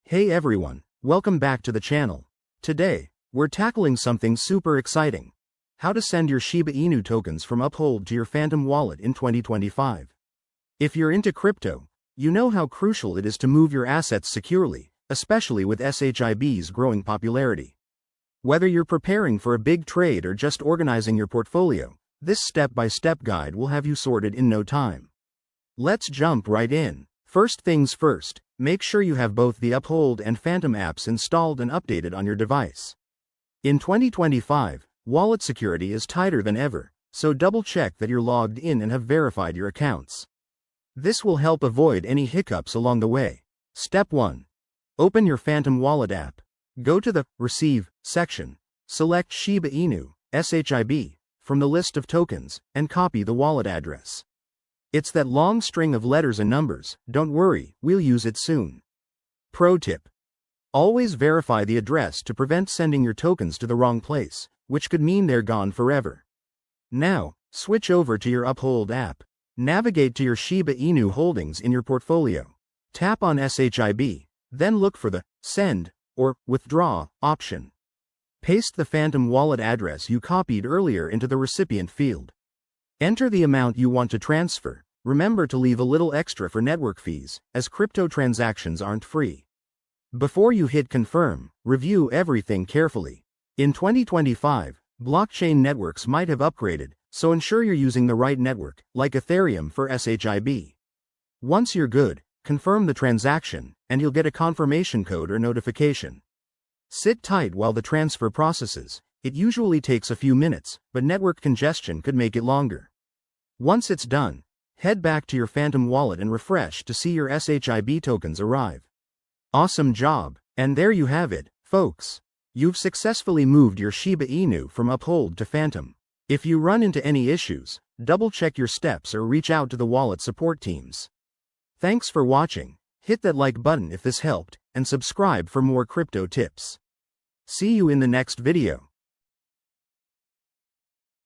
Hey everyone, welcome back to the channel. Today, we're tackling something super exciting. How to send your Shiba Inu tokens from Uphold to your Phantom Wallet in 2025. If you're into crypto, you know how crucial it is to move your assets securely, especially with SHIB's growing popularity. Whether you're preparing for a big trade or just organizing your portfolio, this step-by-step guide will have you sorted in no time. Let's jump right in. First things first, make sure you have both the Uphold and Phantom apps installed and updated on your device. In 2025, wallet security is tighter than ever, so double-check that you're logged in and have verified your accounts. This will help avoid any hiccups along the way. Step 1. Open your Phantom Wallet app. Go to the Receive section. Select Shiba Inu, SHIB, from the list of tokens, and copy the wallet address. It's that long string of letters and numbers, don't worry, we'll use it soon. Pro tip. Always verify the address to prevent sending your tokens to the wrong place, which could mean they're gone forever. Now, switch over to your Uphold app. Navigate to your Shiba Inu holdings in your portfolio. Tap on SHIB, then look for the Send or Withdraw option. Paste the Phantom Wallet address you copied earlier into the recipient field. Enter the amount you want to transfer. Remember to leave a little extra for network fees, as crypto transactions aren't free. Before you hit confirm, review everything carefully. In 2025, blockchain networks might have upgraded, so ensure you're using the right network, like Ethereum for SHIB. Once you're good, confirm the transaction, and you'll get a confirmation code or notification. Sit tight while the transfer processes. It usually takes a few minutes, but network congestion could make it longer. Once it's done, head back to your Phantom Wallet and refresh to see your SHIB tokens arrive. Awesome job, and there you have it, folks. You've successfully moved your Shiba Inu from Uphold to Phantom. If you run into any issues, double-check your steps or reach out to the wallet support teams. Thanks for watching. Hit that like button if this helped, and subscribe for more crypto tips. See you in the next video.